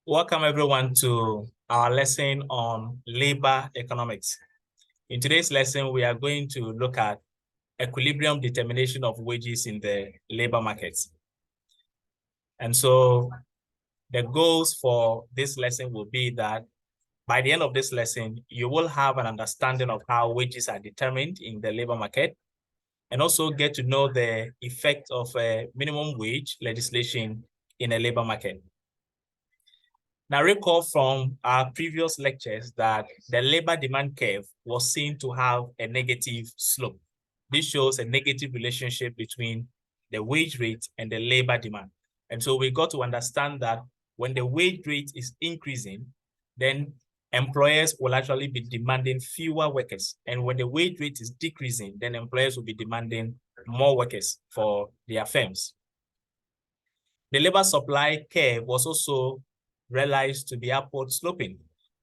Welcome everyone to our lesson on labor economics. In today's lesson, we are going to look at equilibrium determination of wages in the labor markets. And so the goals for this lesson will be that by the end of this lesson, you will have an understanding of how wages are determined in the labor market and also get to know the effect of minimum wage legislation in a labor market. Now, recall from our previous lectures that the labor demand curve was seen to have a negative slope. This shows a negative relationship between the wage rate and the labor demand. And so we got to understand that when the wage rate is increasing, then employers will actually be demanding fewer workers. And when the wage rate is decreasing, then employers will be demanding more workers for their firms. The labor supply curve was also realized to be upward sloping.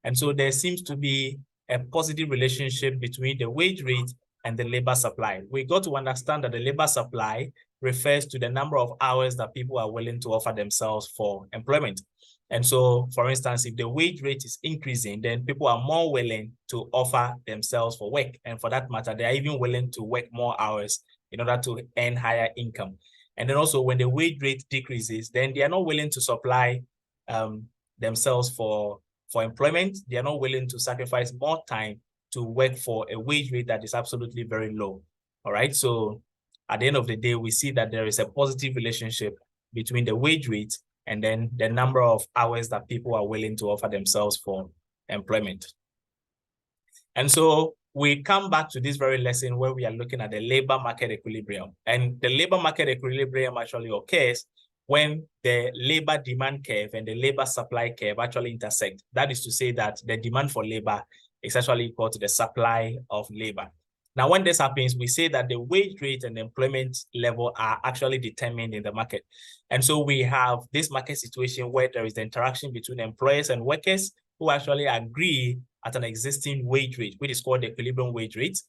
And so there seems to be a positive relationship between the wage rate and the labor supply. We got to understand that the labor supply refers to the number of hours that people are willing to offer themselves for employment. And so, for instance, if the wage rate is increasing, then people are more willing to offer themselves for work. And for that matter, they are even willing to work more hours in order to earn higher income. And then also when the wage rate decreases, then they are not willing to supply themselves for employment. They are not willing to sacrifice more time to work for a wage rate that is absolutely very low. All right. So at the end of the day, we see that there is a positive relationship between the wage rate and then the number of hours that people are willing to offer themselves for employment. And so we come back to this very lesson where we are looking at the labor market equilibrium. And the labor market equilibrium actually occurs when the labor demand curve and the labor supply curve actually intersect. That is to say that the demand for labor is actually equal to the supply of labor. Now, when this happens, we say that the wage rate and the employment level are actually determined in the market. And so we have this market situation where there is the interaction between employers and workers who actually agree at an existing wage rate, which is called the equilibrium wage rate.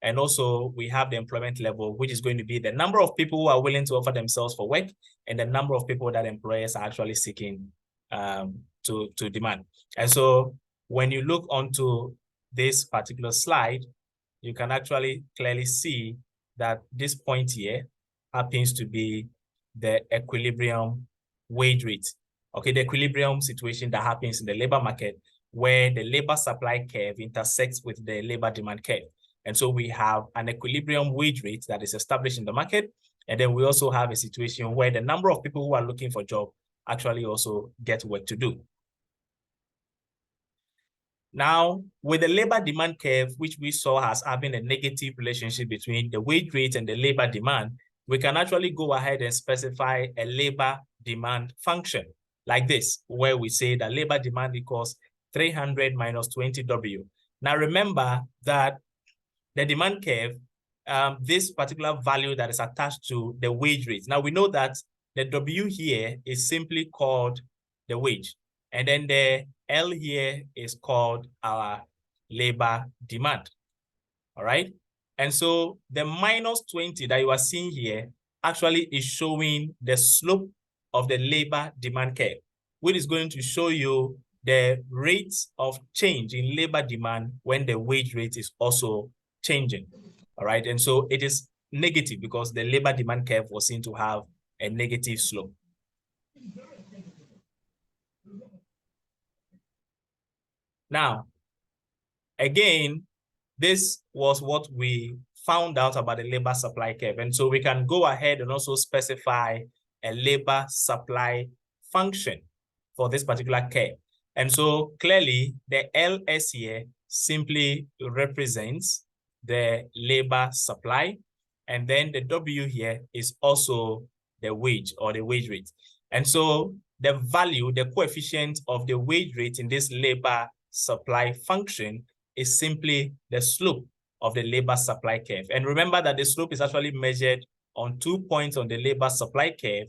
And also we have the employment level, which is going to be the number of people who are willing to offer themselves for work and the number of people that employers are actually seeking to demand. And so when you look onto this particular slide, you can actually clearly see that this point here happens to be the equilibrium wage rate. Okay, the equilibrium situation that happens in the labor market where the labor supply curve intersects with the labor demand curve. And so we have an equilibrium wage rate that is established in the market. And then we also have a situation where the number of people who are looking for a job actually also get work to do. Now, with the labor demand curve, which we saw as having a negative relationship between the wage rate and the labor demand, we can actually go ahead and specify a labor demand function like this, where we say that labor demand equals 300 minus 20W. Now, remember that the demand curve, this particular value that is attached to the wage rate. Now, we know that the W here is simply called the wage. And then the L here is called our labor demand. All right. And so the minus 20 that you are seeing here actually is showing the slope of the labor demand curve, which is going to show you the rates of change in labor demand when the wage rate is also changing. All right. And so it is negative because the labor demand curve was seen to have a negative slope. Now, again, this was what we found out about the labor supply curve. And so we can go ahead and also specify a labor supply function for this particular curve. And so clearly the LS here simply represents the labor supply. And then the W here is also the wage or the wage rate. And so the value, the coefficient of the wage rate in this labor supply function is simply the slope of the labor supply curve. And remember that the slope is actually measured on 2 points on the labor supply curve,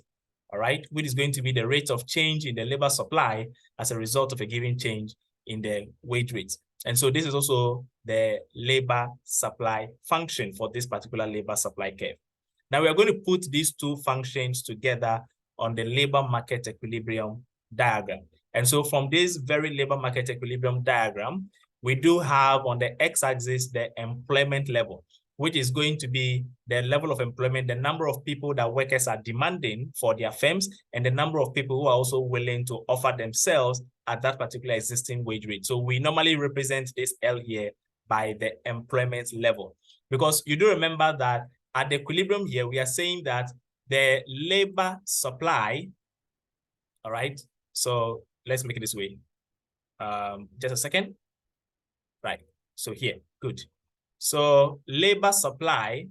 all right, which is going to be the rate of change in the labor supply as a result of a given change in the wage rate. And so this is also the labor supply function for this particular labor supply curve. Now we are going to put these two functions together on the labor market equilibrium diagram. And so from this very labor market equilibrium diagram, we do have on the x-axis the employment level, which is going to be the level of employment, the number of people that workers are demanding for their firms, and the number of people who are also willing to offer themselves at that particular existing wage rate. So we normally represent this L here by the employment level, because you do remember that at the equilibrium here, we are saying that the labor supply, all right? So let's make it this way. Just a second. Right, so here, good. So labor supply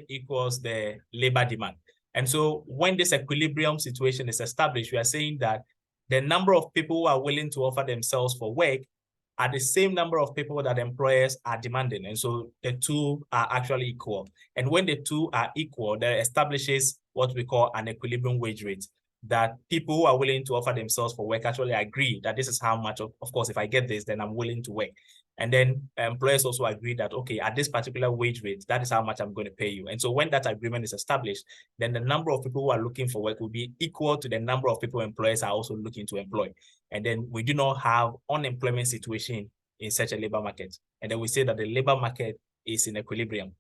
equals the labor demand. And so when this equilibrium situation is established, we are saying that the number of people who are willing to offer themselves for work are the same number of people that employers are demanding. And so the two are actually equal. And when the two are equal, that establishes what we call an equilibrium wage rate, that people who are willing to offer themselves for work actually agree that this is how much, of course, if I get this, then I'm willing to work. And then employers also agree that, okay, at this particular wage rate, that is how much I'm going to pay you. And so when that agreement is established, then the number of people who are looking for work will be equal to the number of people employers are also looking to employ. And then we do not have unemployment situation in such a labor market. And then we say that the labor market is in equilibrium,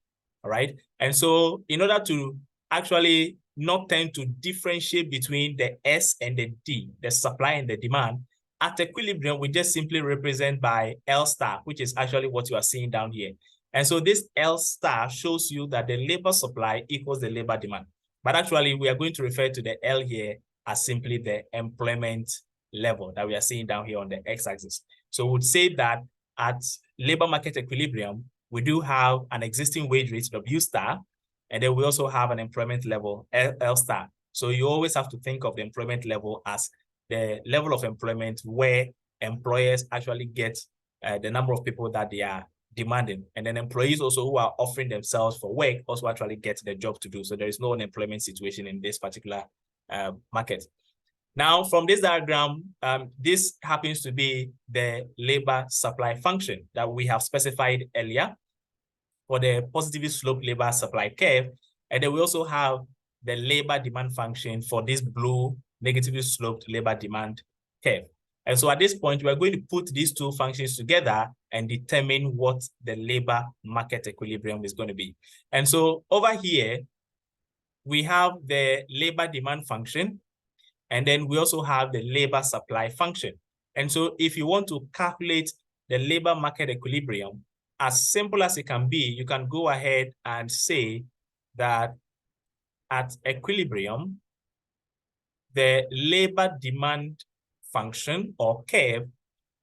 all right? And so in order to actually not tend to differentiate between the S and the D, the supply and the demand, at equilibrium, we just simply represent by L star, which is actually what you are seeing down here. And so this L star shows you that the labor supply equals the labor demand. But actually, we are going to refer to the L here as simply the employment level that we are seeing down here on the x-axis. So we would say that at labor market equilibrium, we do have an existing wage rate, W star, and then we also have an employment level, L star. So you always have to think of the employment level as the level of employment where employers actually get the number of people that they are demanding. And then employees also who are offering themselves for work also actually get the job to do. So there is no unemployment situation in this particular market. Now, from this diagram, this happens to be the labor supply function that we have specified earlier for the positively sloped labor supply curve. And then we also have the labor demand function for this blue negatively sloped labor demand curve. And so at this point, we are going to put these two functions together and determine what the labor market equilibrium is going to be. And so over here, we have the labor demand function, and then we also have the labor supply function. And so if you want to calculate the labor market equilibrium, as simple as it can be, you can go ahead and say that at equilibrium, the labor demand function or curve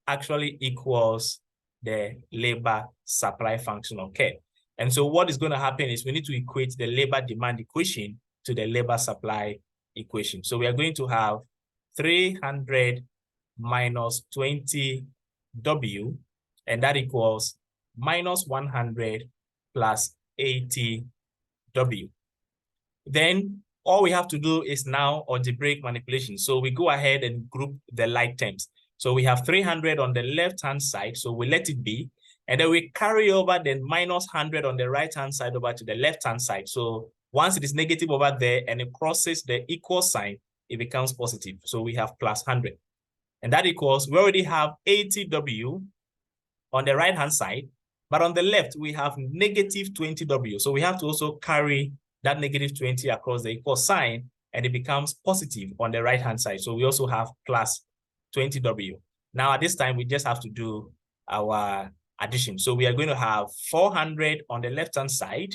actually equals the labor supply function or curve. And so what is going to happen is we need to equate the labor demand equation to the labor supply equation. So we are going to have 300 minus 20W, and that equals minus 100 plus 80W. Then all we have to do is now algebraic manipulation. So we go ahead and group the like terms. So we have 300 on the left-hand side, so we let it be. And then we carry over the minus 100 on the right-hand side over to the left-hand side. So once it is negative over there and it crosses the equal sign, it becomes positive. So we have plus 100. And that equals, we already have 80W on the right-hand side, but on the left, we have negative 20W. So we have to also carry that negative 20 across the equal sign, and it becomes positive on the right-hand side. So we also have plus 20W. Now at this time, we just have to do our addition. So we are going to have 400 on the left-hand side,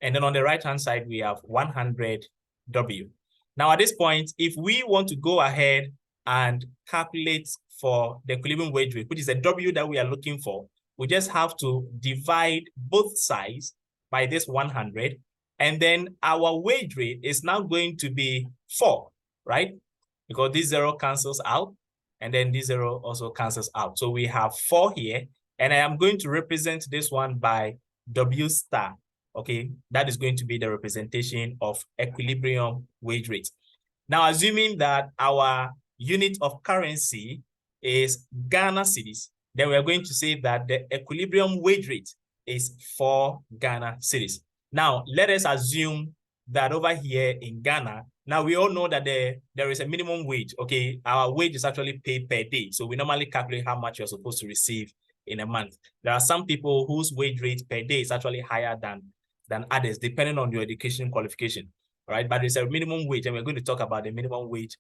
and then on the right-hand side, we have 100W. Now at this point, if we want to go ahead and calculate for the equilibrium wage rate, which is the W that we are looking for, we just have to divide both sides by this 100, and then our wage rate is now going to be 4, right? Because this 0 cancels out, and then this 0 also cancels out. So we have 4 here, and I am going to represent this one by W star, okay? That is going to be the representation of equilibrium wage rate. Now, assuming that our unit of currency is Ghana cedis, then we are going to say that the equilibrium wage rate is 4 Ghana cedis. Now, let us assume that over here in Ghana, now we all know that there is a minimum wage. Okay, our wage is actually paid per day. So we normally calculate how much you're supposed to receive in a month. There are some people whose wage rate per day is actually higher than others, depending on your education qualification, right? But it's a minimum wage, and we're going to talk about the minimum wage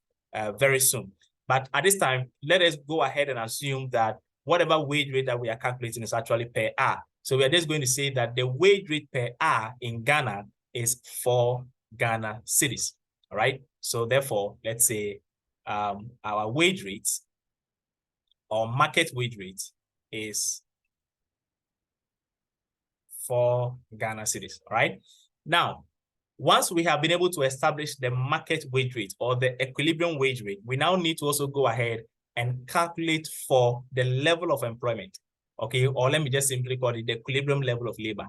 very soon. But at this time, let us go ahead and assume that whatever wage rate that we are calculating is actually per hour. So we are just going to say that the wage rate per hour in Ghana is 4 Ghana cedis, all right? So therefore, let's say our wage rates or market wage rate is 4 Ghana cedis, all right? Now, once we have been able to establish the market wage rate or the equilibrium wage rate, we now need to also go ahead and calculate for the level of employment, okay? Or let me just simply call it the equilibrium level of labor.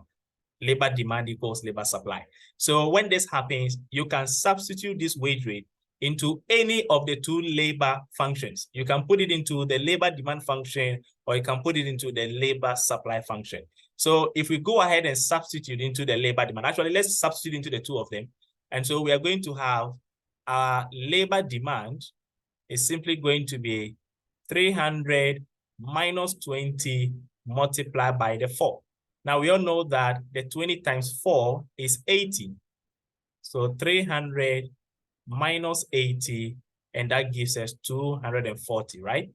Labor demand equals labor supply. So when this happens, you can substitute this wage rate into any of the 2 labor functions. You can put it into the labor demand function, or you can put it into the labor supply function. So if we go ahead and substitute into the labor demand, actually let's substitute into the 2 of them. And so we are going to have our labor demand is simply going to be 300 minus 20 multiplied by the 4. Now we all know that the 20 times 4 is 80. So 300 minus 80, and that gives us 240, right?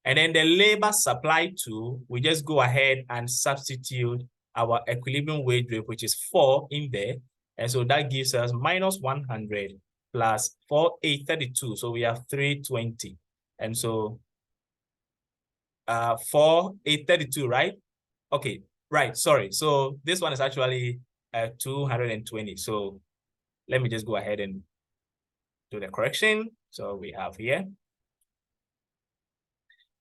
And then the labor supply too, we just go ahead and substitute our equilibrium wage rate, which is 4 in there. And so that gives us minus 100 plus 4, 832. So we have 320. And so 4, 832, right? Okay, right, sorry. So this one is actually 220. So let me just go ahead and do the correction. So we have here.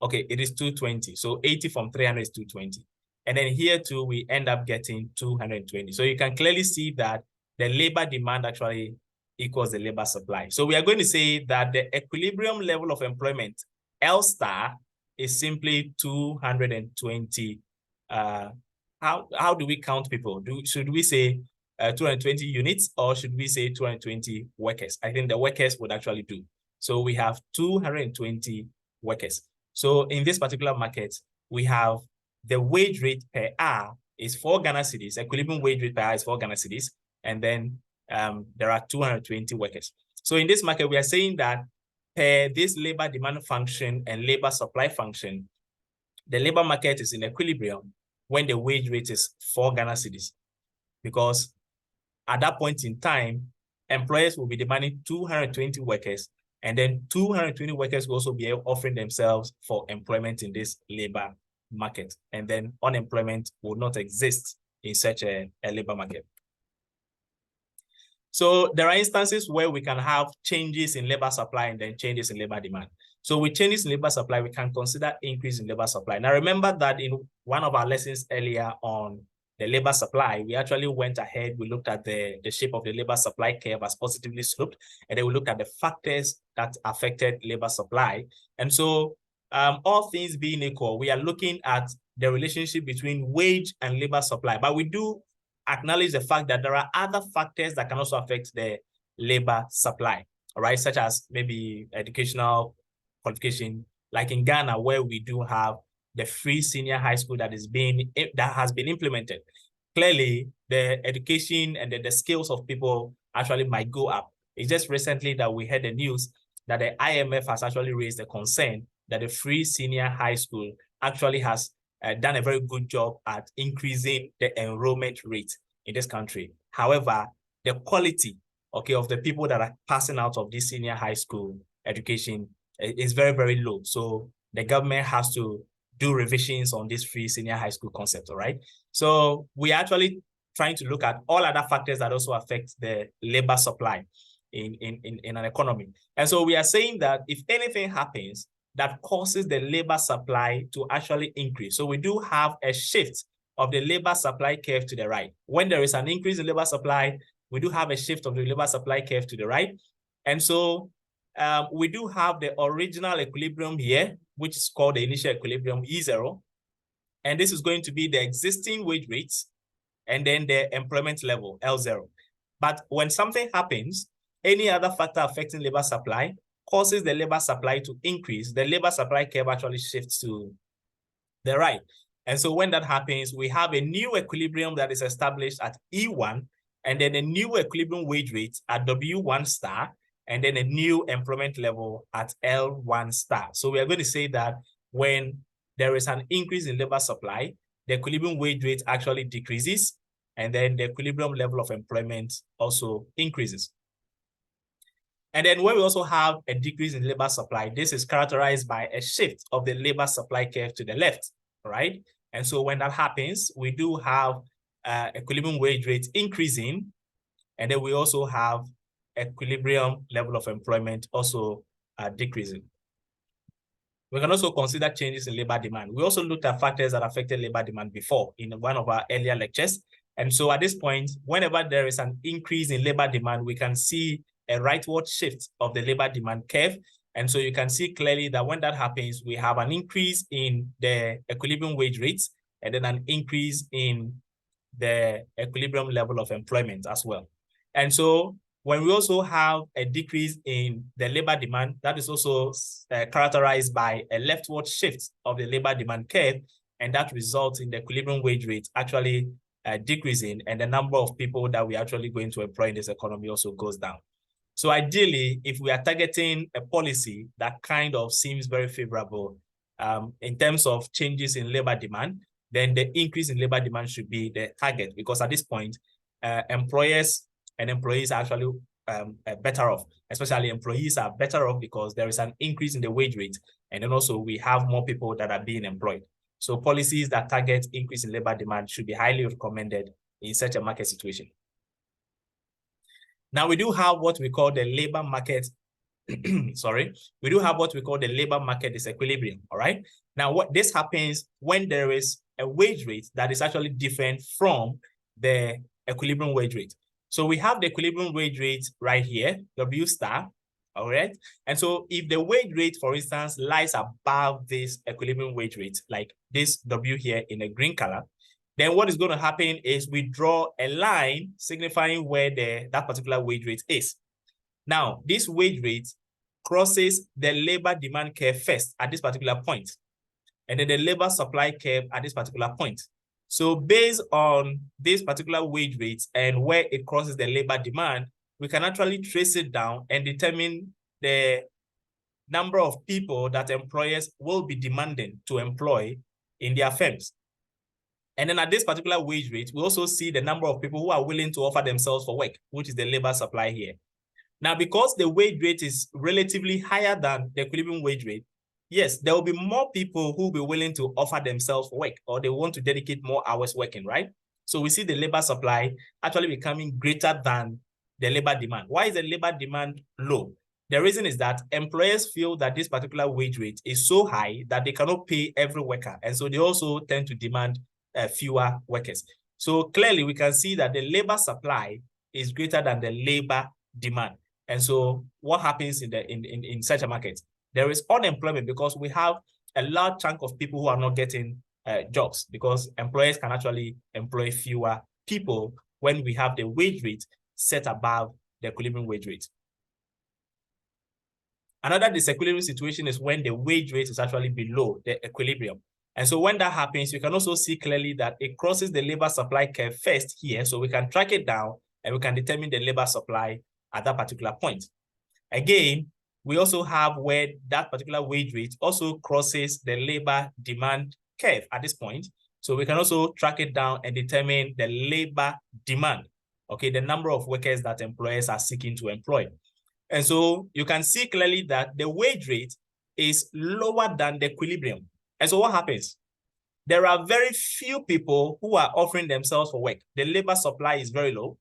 Okay, it is 220. So 80 from 300 is 220. And then here too, we end up getting 220. So you can clearly see that the labor demand actually equals the labor supply. So we are going to say that the equilibrium level of employment, L star, is simply 220. How do we count people? Should we say 220 units, or should we say 220 workers? I think the workers would actually do. So we have 220 workers. So in this particular market, we have the wage rate per hour is 4 Ghana cedis. Equilibrium wage rate per hour is 4 Ghana cedis. And then there are 220 workers. So in this market, we are saying that per this labor demand function and labor supply function, the labor market is in equilibrium when the wage rate is 4 Ghana cedis. Because at that point in time, employers will be demanding 220 workers, and then 220 workers will also be offering themselves for employment in this labor market. And then unemployment will not exist in such a labor market. So there are instances where we can have changes in labor supply and then changes in labor demand. So with changes in labor supply, we can consider increase in labor supply. Now remember that in one of our lessons earlier on the labor supply, we actually went ahead, we looked at the shape of the labor supply curve as positively sloped, and then we looked at the factors that affected labor supply. And so all things being equal, we are looking at the relationship between wage and labor supply, but we do acknowledge the fact that there are other factors that can also affect the labor supply, all right, such as maybe educational qualification, like in Ghana, where we do have the free senior high school that has been implemented. Clearly, the education and the skills of people actually might go up. It's just recently that we heard the news that the IMF has actually raised a concern that the free senior high school actually has done a very good job at increasing the enrollment rate in this country. However, the quality, okay, of the people that are passing out of this senior high school education is very, very low. So the government has to do revisions on this free senior high school concept, all right? So we are actually trying to look at all other factors that also affect the labor supply in an economy. And so we are saying that if anything happens that causes the labor supply to actually increase, so we do have a shift of the labor supply curve to the right. When there is an increase in labor supply, we do have a shift of the labor supply curve to the right. And so we do have the original equilibrium here, which is called the initial equilibrium E0. And this is going to be the existing wage rates and then the employment level L0. But when something happens, any other factor affecting labor supply causes the labor supply to increase. The labor supply curve actually shifts to the right. And so when that happens, we have a new equilibrium that is established at E1, and then a new equilibrium wage rate at W1 star, and then a new employment level at L1 star. So we are going to say that when there is an increase in labor supply, the equilibrium wage rate actually decreases, and then the equilibrium level of employment also increases. And then when we also have a decrease in labor supply, this is characterized by a shift of the labor supply curve to the left, right? And so when that happens, we do have equilibrium wage rates increasing, and then we also have equilibrium level of employment also decreasing. We can also consider changes in labor demand. We also looked at factors that affected labor demand before in one of our earlier lectures. And so at this point, whenever there is an increase in labor demand, we can see a rightward shift of the labor demand curve. And so you can see clearly that when that happens, we have an increase in the equilibrium wage rates, and then an increase in the equilibrium level of employment as well. And so when we also have a decrease in the labor demand, that is also characterized by a leftward shift of the labor demand curve, and that results in the equilibrium wage rate actually decreasing, and the number of people that we're actually going to employ in this economy also goes down. So ideally, if we are targeting a policy that kind of seems very favorable in terms of changes in labor demand, then the increase in labor demand should be the target, because at this point, employers and employees are actually better off. Especially employees are better off because there is an increase in the wage rate, and then also we have more people that are being employed. So policies that target increase in labor demand should be highly recommended in such a market situation. Now we do have what we call the labor market, we do have what we call the labor market disequilibrium, all right? Now what this happens when there is a wage rate that is actually different from the equilibrium wage rate. So we have the equilibrium wage rate right here, W star, all right? And so if the wage rate, for instance, lies above this equilibrium wage rate, like this W here in a green color, then what is going to happen is we draw a line signifying where that particular wage rate is. Now, this wage rate crosses the labor demand curve first at this particular point, and then the labor supply curve at this particular point. So based on this particular wage rate and where it crosses the labor demand, we can actually trace it down and determine the number of people that employers will be demanding to employ in their firms. And then at this particular wage rate, we also see the number of people who are willing to offer themselves for work, which is the labor supply here. Now, because the wage rate is relatively higher than the equilibrium wage rate, yes, there will be more people who will be willing to offer themselves for work, or they want to dedicate more hours working, right? So we see the labor supply actually becoming greater than the labor demand. Why is the labor demand low? The reason is that employers feel that this particular wage rate is so high that they cannot pay every worker. And so they also tend to demand fewer workers. So clearly we can see that the labor supply is greater than the labor demand. And so what happens in such a market? There is unemployment because we have a large chunk of people who are not getting jobs, because employers can actually employ fewer people when we have the wage rate set above the equilibrium wage rate. Another disequilibrium situation is when the wage rate is actually below the equilibrium. And so when that happens, you can also see clearly that it crosses the labor supply curve first here. So we can track it down and we can determine the labor supply at that particular point. Again, we also have where that particular wage rate also crosses the labor demand curve at this point. So we can also track it down and determine the labor demand, okay, the number of workers that employers are seeking to employ. And so you can see clearly that the wage rate is lower than the equilibrium. And so what happens? There are very few people who are offering themselves for work. The labor supply is very low,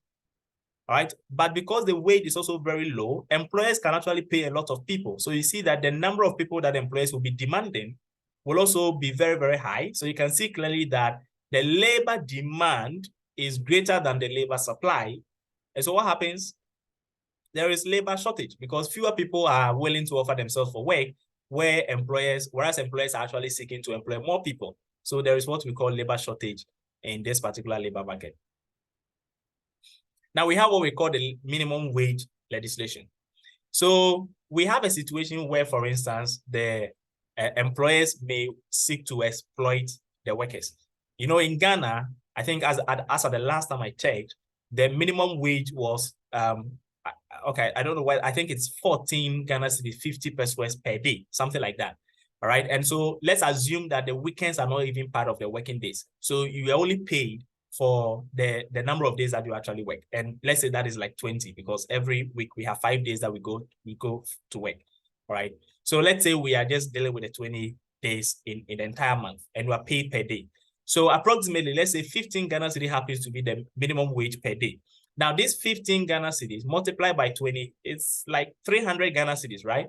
all right? But because the wage is also very low, employers can actually pay a lot of people. So you see that the number of people that employers will be demanding will also be very, very high. So you can see clearly that the labor demand is greater than the labor supply. And so what happens? There is labor shortage because fewer people are willing to offer themselves for work, whereas employers are actually seeking to employ more people. So there is what we call labor shortage in this particular labor market. Now we have what we call the minimum wage legislation. So we have a situation where, for instance, the employers may seek to exploit the workers. You know, in Ghana, I think as of the last time I checked, the minimum wage was, okay, I don't know what, I think it's 14 Ghana cedis, 50 pesos per day, something like that. All right. And so let's assume that the weekends are not even part of the working days. So you are only paid for the number of days that you actually work. And let's say that is like 20, because every week we have 5 days that we go to work. All right. So let's say we are just dealing with the 20 days in the entire month, and we are paid per day. So approximately, let's say 15 Ghana cedis happens to be the minimum wage per day. Now, this 15 Ghana cedis multiplied by 20, it's like 300 Ghana cedis, right?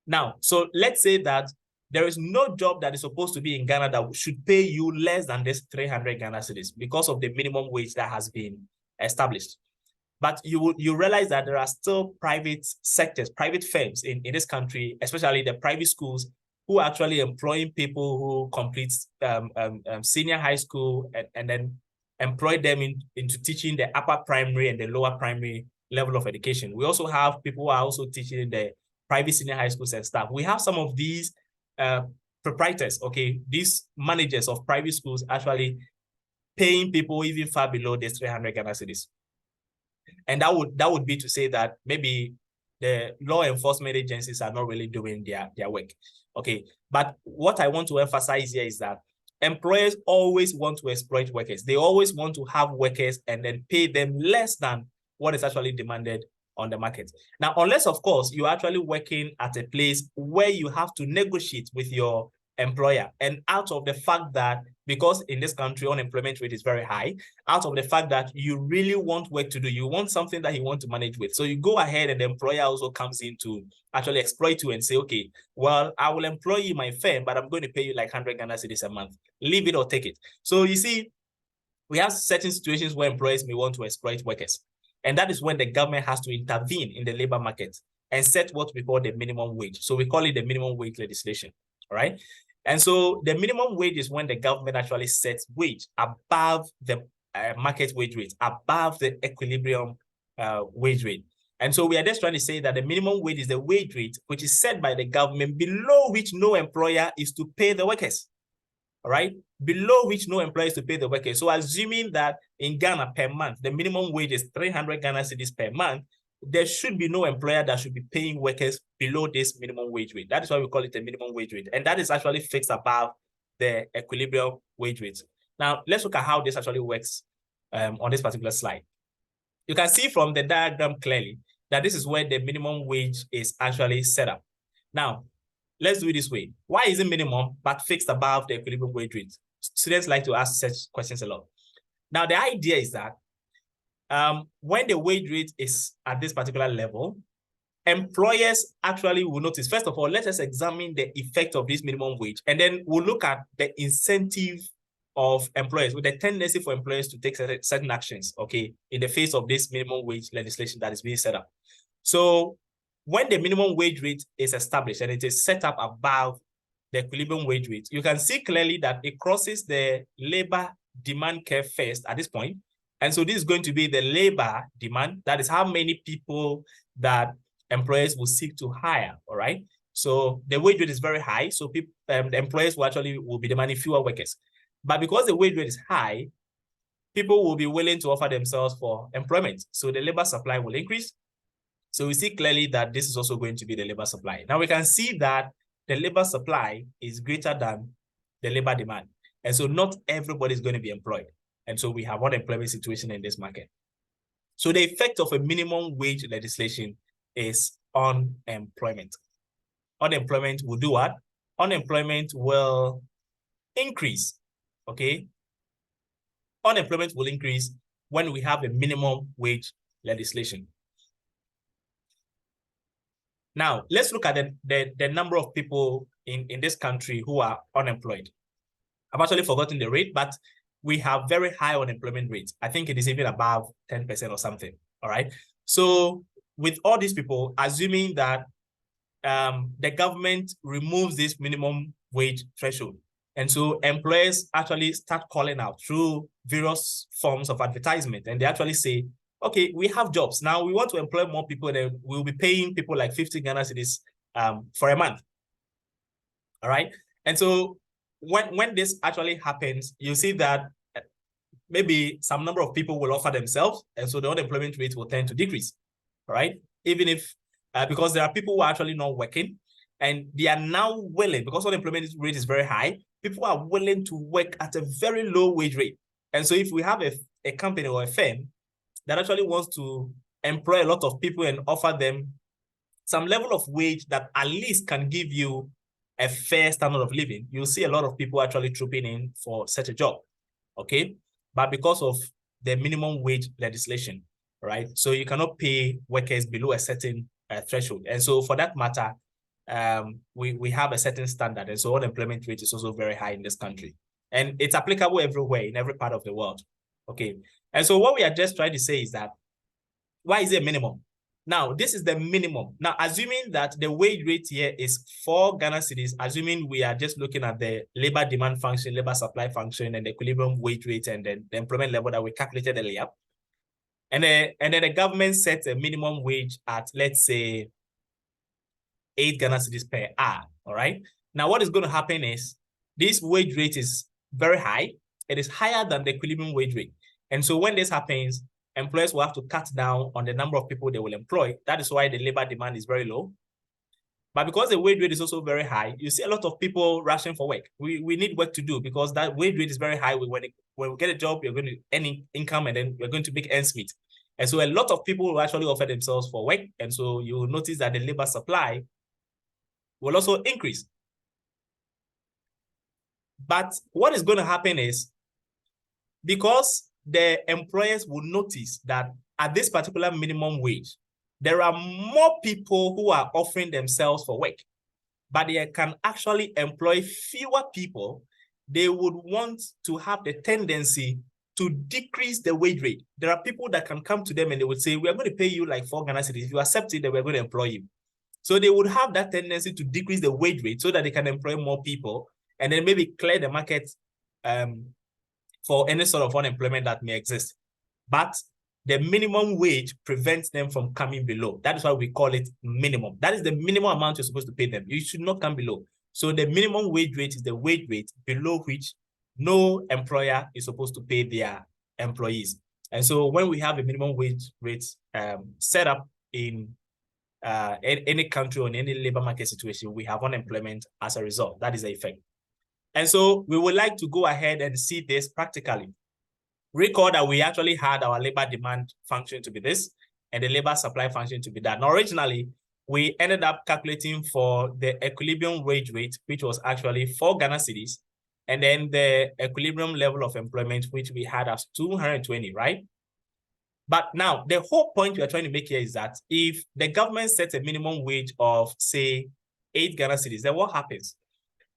Now, so let's say that there is no job that is supposed to be in Ghana that should pay you less than this 300 Ghana cedis because of the minimum wage that has been established. But you realize that there are still private sectors, private firms in this country, especially the private schools, who are actually employing people who complete senior high school and then employ them into teaching the upper primary and the lower primary level of education. We also have people who are also teaching in the private senior high schools and staff. We have some of these proprietors, okay, these managers of private schools actually paying people even far below this 300 Ghana cedis. And that would be to say that maybe the law enforcement agencies are not really doing their work. Okay, but what I want to emphasize here is that employers always want to exploit workers. They always want to have workers and then pay them less than what is actually demanded on the market. Now, unless, of course, you're actually working at a place where you have to negotiate with your employer, and out of the fact that, because in this country unemployment rate is very high, out of the fact that you really want work to do, you want something that you want to manage with, so you go ahead and the employer also comes in to actually exploit you and say, okay, well, I will employ you in my firm, but I'm going to pay you like 100 Ghana cedis a month. Leave it or take it. So you see, we have certain situations where employers may want to exploit workers, and that is when the government has to intervene in the labor market and set what we call the minimum wage. So we call it the minimum wage legislation. All right. And so the minimum wage is when the government actually sets wage above the market wage rate, above the equilibrium wage rate. And so we are just trying to say that the minimum wage is the wage rate which is set by the government, below which no employer is to pay the workers. All right, below which no employer is to pay the workers. So assuming that in Ghana per month, the minimum wage is 300 Ghana cedis per month, there should be no employer that should be paying workers below this minimum wage rate. That is why we call it the minimum wage rate. And that is actually fixed above the equilibrium wage rate. Now, let's look at how this actually works on this particular slide. You can see from the diagram clearly that this is where the minimum wage is actually set up. Now, let's do it this way. Why is it minimum but fixed above the equilibrium wage rate? Students like to ask such questions a lot. Now, the idea is that when the wage rate is at this particular level, employers actually will notice. First of all, let us examine the effect of this minimum wage, and then we'll look at the incentive of employers, with the tendency for employers to take certain actions, okay, in the face of this minimum wage legislation that is being set up. So when the minimum wage rate is established and it is set up above the equilibrium wage rate, you can see clearly that it crosses the labor demand curve first at this point. And so this is going to be the labor demand. That is how many people that employers will seek to hire, all right? So the wage rate is very high, so people, the employers will be demanding fewer workers. But because the wage rate is high, people will be willing to offer themselves for employment. So the labor supply will increase. So we see clearly that this is also going to be the labor supply. Now we can see that the labor supply is greater than the labor demand. And so not everybody is going to be employed. And so we have unemployment situation in this market. So the effect of a minimum wage legislation is unemployment. Unemployment will do what? Unemployment will increase, okay? Unemployment will increase when we have a minimum wage legislation. Now, let's look at the number of people in this country who are unemployed. I've actually forgotten the rate, but we have very high unemployment rates. I think it is even above 10% or something, all right? So with all these people, assuming that the government removes this minimum wage threshold, and so employers actually start calling out through various forms of advertisement, and they actually say, okay, we have jobs. Now we want to employ more people, then we'll be paying people like 50 Ghana cedis for a month. All right. And so when this actually happens, you see that maybe some number of people will offer themselves, and so the unemployment rate will tend to decrease. All right. Even if, because there are people who are actually not working, and they are now willing, because unemployment rate is very high, people are willing to work at a very low wage rate. And so if we have a company or a firm that actually wants to employ a lot of people and offer them some level of wage that at least can give you a fair standard of living, you'll see a lot of people actually trooping in for such a job, okay? But because of the minimum wage legislation, right? So you cannot pay workers below a certain threshold. And so for that matter, we have a certain standard. And so unemployment rate is also very high in this country. And it's applicable everywhere, in every part of the world, okay? And so what we are just trying to say is that, why is it a minimum? Now, this is the minimum. Now, assuming that the wage rate here is 4 Ghana cedis, assuming we are just looking at the labor demand function, labor supply function, and the equilibrium wage rate, and then the employment level that we calculated earlier. And then the government sets a minimum wage at, let's say, 8 Ghana cedis per hour, all right? Now, what is going to happen is this wage rate is very high. It is higher than the equilibrium wage rate. And so when this happens, employers will have to cut down on the number of people they will employ. That is why the labor demand is very low. But because the wage rate is also very high, you see a lot of people rushing for work. We need work to do because that wage rate is very high. When we get a job, you're going to earn income, and then you're going to make ends meet. And so a lot of people will actually offer themselves for work. And so you will notice that the labor supply will also increase. But what is going to happen is, because the employers will notice that at this particular minimum wage, there are more people who are offering themselves for work, but they can actually employ fewer people. They would want to have the tendency to decrease the wage rate. There are people that can come to them and they would say, we are going to pay you like 4 Ghana cedis. If you accept it, then we're going to employ you. So they would have that tendency to decrease the wage rate so that they can employ more people and then maybe clear the market for any sort of unemployment that may exist. But the minimum wage prevents them from coming below. That is why we call it minimum. That is the minimum amount you're supposed to pay them. You should not come below. So the minimum wage rate is the wage rate below which no employer is supposed to pay their employees. And so when we have a minimum wage rate set up in any country or in any labor market situation, we have unemployment as a result. That is the effect. And so we would like to go ahead and see this practically. Recall that we actually had our labor demand function to be this and the labor supply function to be that. Now, originally, we ended up calculating for the equilibrium wage rate, which was actually 4 Ghana cedis, and then the equilibrium level of employment, which we had as 220, right? But now, the whole point we are trying to make here is that if the government sets a minimum wage of, say, 8 Ghana cedis, then what happens?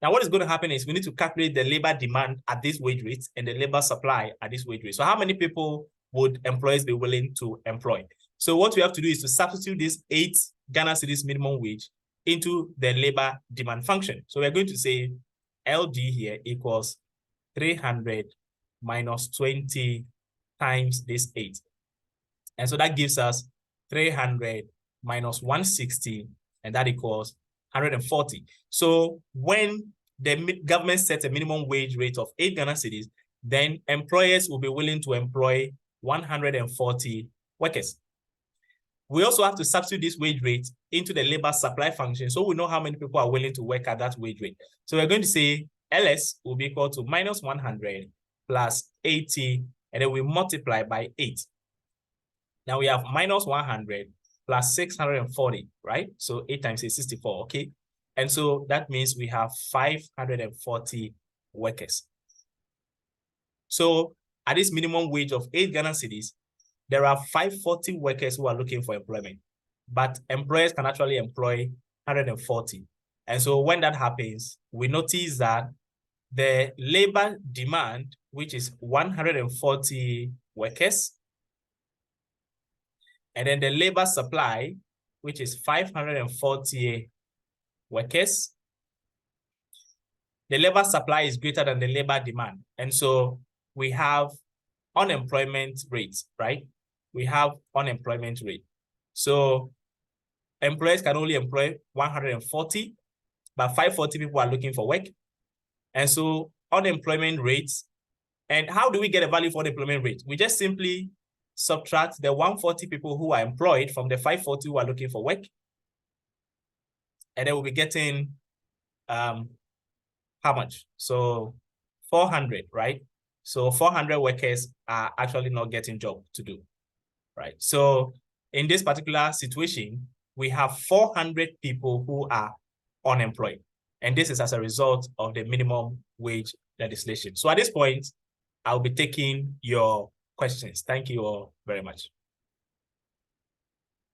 Now, what is going to happen is we need to calculate the labor demand at this wage rate and the labor supply at this wage rate. So how many people would employers be willing to employ? So what we have to do is to substitute this 8 Ghana cedis minimum wage into the labor demand function. So we're going to say LD here equals 300 minus 20 times this 8. And so that gives us 300 minus 160, and that equals 140. So when the government sets a minimum wage rate of 8 Ghana cedis, then employers will be willing to employ 140 workers. We also have to substitute this wage rate into the labor supply function, so we know how many people are willing to work at that wage rate. So we're going to say LS will be equal to minus 100 plus 80, and then we multiply by 8. Now we have minus 100 plus 640, right? So 8 times 8 is 64, okay? And so that means we have 540 workers. So at this minimum wage of 8 Ghana cedis, there are 540 workers who are looking for employment, but employers can actually employ 140. And so when that happens, we notice that the labor demand, which is 140 workers, and then the labor supply, which is 540 workers, the labor supply is greater than the labor demand. And so we have unemployment rates, right? we have unemployment rate. So employers can only employ 140, but 540 people are looking for work. And so unemployment rates, and how do we get a value for unemployment rate? We just simply subtract the 140 people who are employed from the 540 who are looking for work. And then we'll be getting how much? So 400, right? So 400 workers are actually not getting job to do, right? So in this particular situation, we have 400 people who are unemployed. And this is as a result of the minimum wage legislation. So at this point, I'll be taking your questions. Thank you all very much.